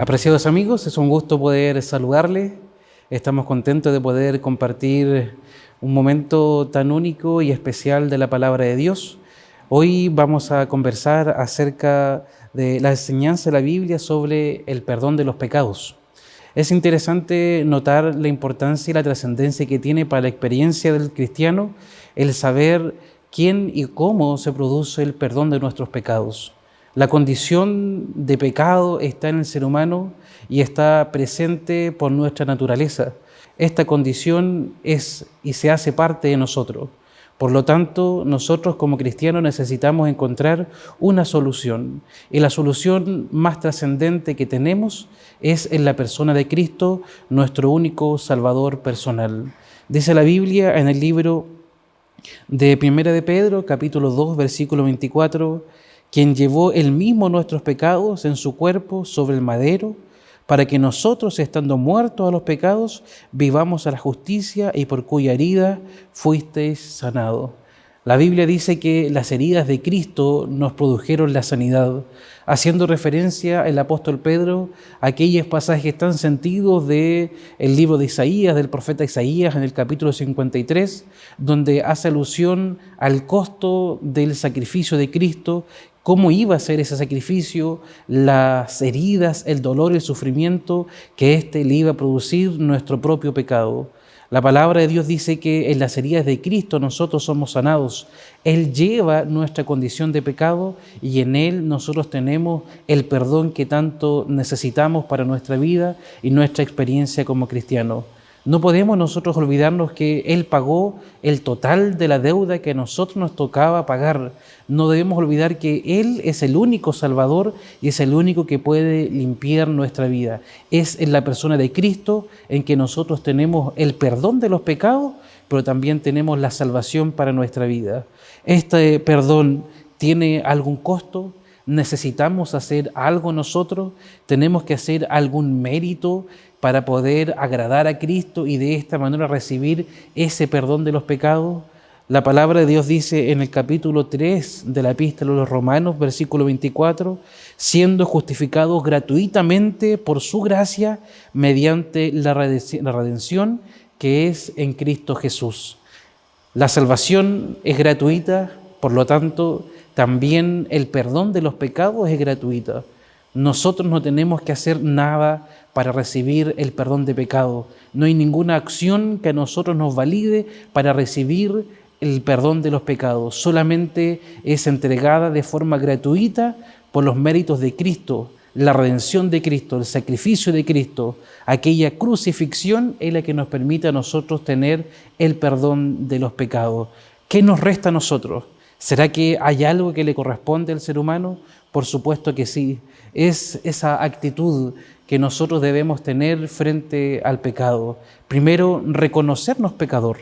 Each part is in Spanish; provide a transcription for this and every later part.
Apreciados amigos, es un gusto poder saludarles. Estamos contentos de poder compartir un momento tan único y especial de la palabra de Dios. Hoy vamos a conversar acerca de la enseñanza de la Biblia sobre el perdón de los pecados. Es interesante notar la importancia y la trascendencia que tiene para la experiencia del cristiano el saber quién y cómo se produce el perdón de nuestros pecados. La condición de pecado está en el ser humano y está presente por nuestra naturaleza. Esta condición es y se hace parte de nosotros. Por lo tanto, nosotros como cristianos necesitamos encontrar una solución. Y la solución más trascendente que tenemos es en la persona de Cristo, nuestro único Salvador personal. Dice la Biblia en el libro de Primera de Pedro, capítulo 2, versículo 24, quien llevó él mismo nuestros pecados en su cuerpo sobre el madero, para que nosotros, estando muertos a los pecados, vivamos a la justicia y por cuya herida fuisteis sanados. La Biblia dice que las heridas de Cristo nos produjeron la sanidad, haciendo referencia el apóstol Pedro a aquellos pasajes tan sentidos del libro de Isaías, del profeta Isaías, en el capítulo 53, donde hace alusión al costo del sacrificio de Cristo, cómo iba a ser ese sacrificio, las heridas, el dolor, el sufrimiento que éste le iba a producir nuestro propio pecado. La palabra de Dios dice que en las heridas de Cristo nosotros somos sanados. Él lleva nuestra condición de pecado y en Él nosotros tenemos el perdón que tanto necesitamos para nuestra vida y nuestra experiencia como cristianos. No podemos nosotros olvidarnos que Él pagó el total de la deuda que a nosotros nos tocaba pagar. No debemos olvidar que Él es el único Salvador y es el único que puede limpiar nuestra vida. Es en la persona de Cristo en que nosotros tenemos el perdón de los pecados, pero también tenemos la salvación para nuestra vida. Este perdón tiene algún costo. ¿Necesitamos hacer algo nosotros? ¿Tenemos que hacer algún mérito para poder agradar a Cristo y de esta manera recibir ese perdón de los pecados? La palabra de Dios dice en el capítulo 3 de la Epístola a los Romanos, versículo 24, siendo justificados gratuitamente por su gracia mediante la redención que es en Cristo Jesús. La salvación es gratuita, por lo tanto, también el perdón de los pecados es gratuito. Nosotros no tenemos que hacer nada para recibir el perdón de pecado. No hay ninguna acción que a nosotros nos valide para recibir el perdón de los pecados. Solamente es entregada de forma gratuita por los méritos de Cristo, la redención de Cristo, el sacrificio de Cristo. Aquella crucifixión es la que nos permite a nosotros tener el perdón de los pecados. ¿Qué nos resta a nosotros? ¿Será que hay algo que le corresponde al ser humano? Por supuesto que sí. Es esa actitud que nosotros debemos tener frente al pecado. Primero, reconocernos pecador,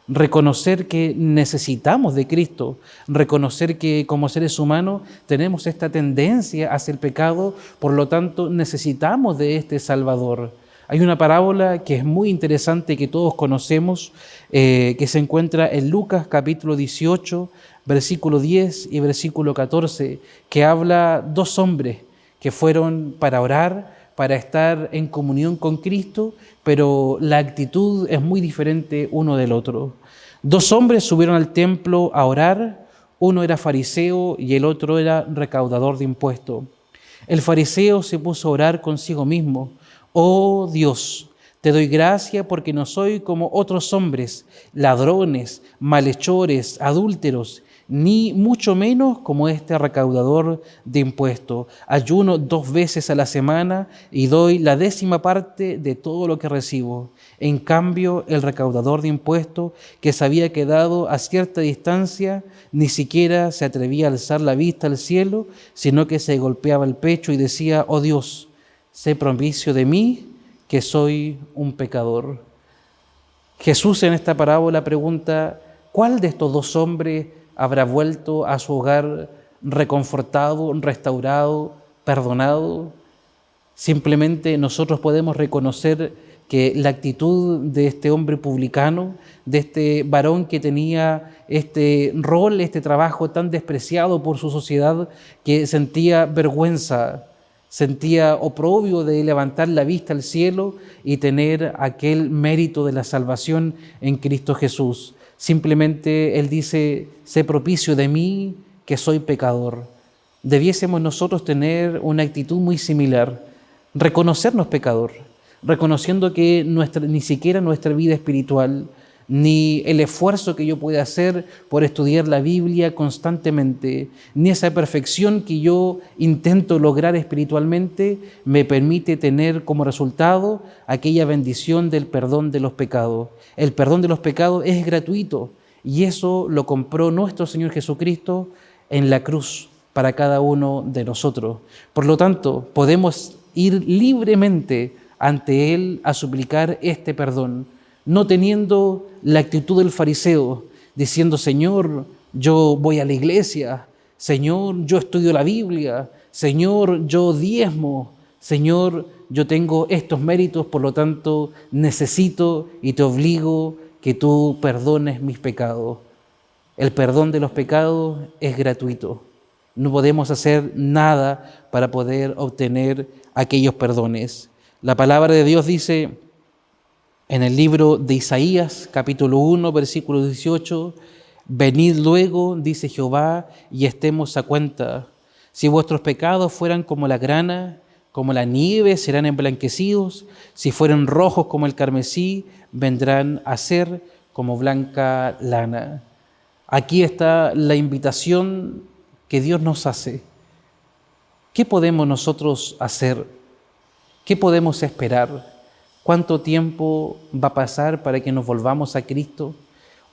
reconocer que necesitamos de Cristo, reconocer que como seres humanos tenemos esta tendencia hacia el pecado, por lo tanto necesitamos de este Salvador. Hay una parábola que es muy interesante, que todos conocemos, que se encuentra en Lucas capítulo 18, versículo 10 y versículo 14, que habla dos hombres que fueron para orar, para estar en comunión con Cristo, pero la actitud es muy diferente uno del otro. Dos hombres subieron al templo a orar, uno era fariseo y el otro era recaudador de impuestos. El fariseo se puso a orar consigo mismo: oh Dios, te doy gracia porque no soy como otros hombres, ladrones, malhechores, adúlteros, ni mucho menos como este recaudador de impuestos. Ayuno 2 veces a la semana y doy la 10ª parte de todo lo que recibo. En cambio, el recaudador de impuestos, que se había quedado a cierta distancia, ni siquiera se atrevía a alzar la vista al cielo, sino que se golpeaba el pecho y decía: oh Dios, sé propicio de mí, que soy un pecador. Jesús en esta parábola pregunta: ¿cuál de estos dos hombres habrá vuelto a su hogar reconfortado, restaurado, perdonado? Simplemente nosotros podemos reconocer que la actitud de este hombre publicano, de este varón que tenía este rol, este trabajo tan despreciado por su sociedad, que sentía vergüenza, Sentía oprobio de levantar la vista al cielo y tener aquel mérito de la salvación en Cristo Jesús. Simplemente Él dice: sé propicio de mí, que soy pecador. Debiésemos nosotros tener una actitud muy similar, reconocernos pecador, reconociendo que ni siquiera nuestra vida espiritual, ni el esfuerzo que yo pueda hacer por estudiar la Biblia constantemente, ni esa perfección que yo intento lograr espiritualmente, me permite tener como resultado aquella bendición del perdón de los pecados. El perdón de los pecados es gratuito y eso lo compró nuestro Señor Jesucristo en la cruz para cada uno de nosotros. Por lo tanto, podemos ir libremente ante Él a suplicar este perdón, no teniendo la actitud del fariseo, diciendo: Señor, yo voy a la iglesia, Señor, yo estudio la Biblia, Señor, yo diezmo, Señor, yo tengo estos méritos, por lo tanto necesito y te obligo que tú perdones mis pecados. El perdón de los pecados es gratuito. No podemos hacer nada para poder obtener aquellos perdones. La palabra de Dios dice en el libro de Isaías, capítulo 1, versículo 18, venid luego, dice Jehová, y estemos a cuenta. Si vuestros pecados fueran como la grana, como la nieve, serán emblanquecidos. Si fueren rojos como el carmesí, vendrán a ser como blanca lana. Aquí está la invitación que Dios nos hace. ¿Qué podemos nosotros hacer? ¿Qué podemos esperar? ¿Cuánto tiempo va a pasar para que nos volvamos a Cristo?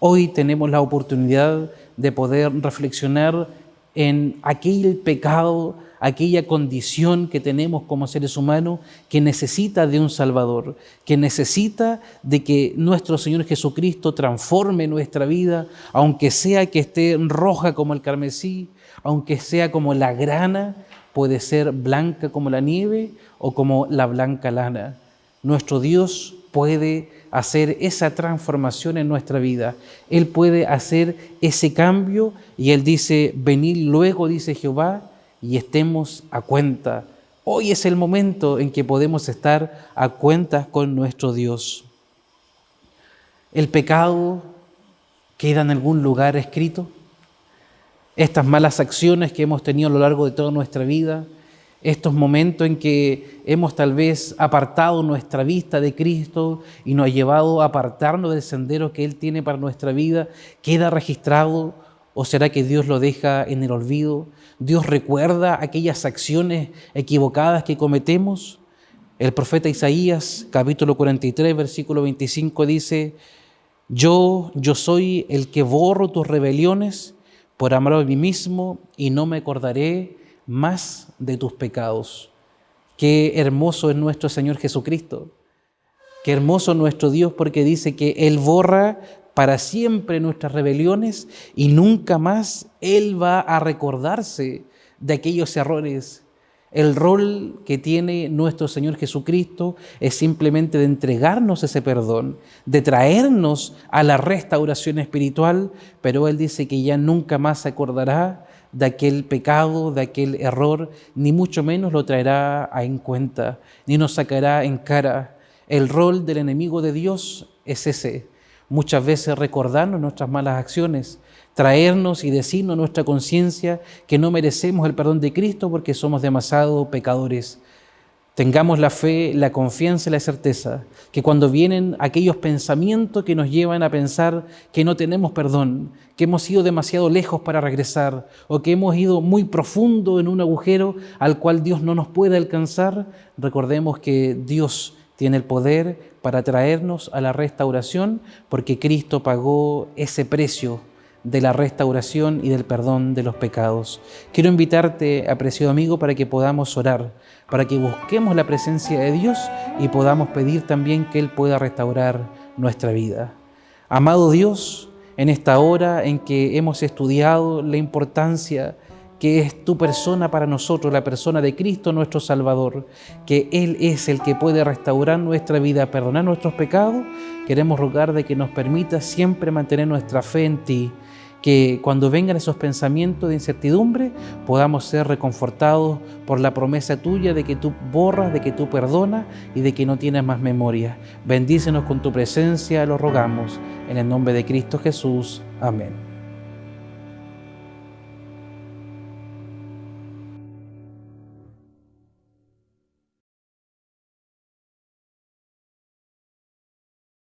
Hoy tenemos la oportunidad de poder reflexionar en aquel pecado, aquella condición que tenemos como seres humanos que necesita de un Salvador, que necesita de que nuestro Señor Jesucristo transforme nuestra vida, aunque sea que esté roja como el carmesí, aunque sea como la grana, puede ser blanca como la nieve o como la blanca lana. Nuestro Dios puede hacer esa transformación en nuestra vida. Él puede hacer ese cambio y Él dice: venid luego, dice Jehová, y estemos a cuenta. Hoy es el momento en que podemos estar a cuentas con nuestro Dios. ¿El pecado queda en algún lugar escrito? Estas malas acciones que hemos tenido a lo largo de toda nuestra vida, estos momentos en que hemos tal vez apartado nuestra vista de Cristo y nos ha llevado a apartarnos del sendero que Él tiene para nuestra vida, ¿queda registrado o será que Dios lo deja en el olvido? ¿Dios recuerda aquellas acciones equivocadas que cometemos? El profeta Isaías, capítulo 43, versículo 25 dice: Yo soy el que borro tus rebeliones por amor a mí mismo y no me acordaré más de tus pecados. Qué hermoso es nuestro Señor Jesucristo. Qué hermoso nuestro Dios, porque dice que Él borra para siempre nuestras rebeliones y nunca más Él va a recordarse de aquellos errores. El rol que tiene nuestro Señor Jesucristo es simplemente de entregarnos ese perdón, de traernos a la restauración espiritual, pero Él dice que ya nunca más se acordará de aquel pecado, de aquel error, ni mucho menos lo traerá en cuenta, ni nos sacará en cara. El rol del enemigo de Dios es ese: muchas veces recordarnos nuestras malas acciones, traernos y decirnos a nuestra conciencia que no merecemos el perdón de Cristo porque somos demasiado pecadores. Tengamos la fe, la confianza y la certeza que cuando vienen aquellos pensamientos que nos llevan a pensar que no tenemos perdón, que hemos ido demasiado lejos para regresar o que hemos ido muy profundo en un agujero al cual Dios no nos puede alcanzar, recordemos que Dios tiene el poder para traernos a la restauración porque Cristo pagó ese precio de la restauración y del perdón de los pecados. Quiero invitarte, apreciado amigo, para que podamos orar, para que busquemos la presencia de Dios y podamos pedir también que Él pueda restaurar nuestra vida. Amado Dios, en esta hora en que hemos estudiado la importancia que es tu persona para nosotros, la persona de Cristo nuestro Salvador, que Él es el que puede restaurar nuestra vida, perdonar nuestros pecados, queremos rogar de que nos permita siempre mantener nuestra fe en ti, que cuando vengan esos pensamientos de incertidumbre podamos ser reconfortados por la promesa tuya de que tú borras, de que tú perdonas y de que no tienes más memoria. Bendícenos con tu presencia, lo rogamos, en el nombre de Cristo Jesús. Amén.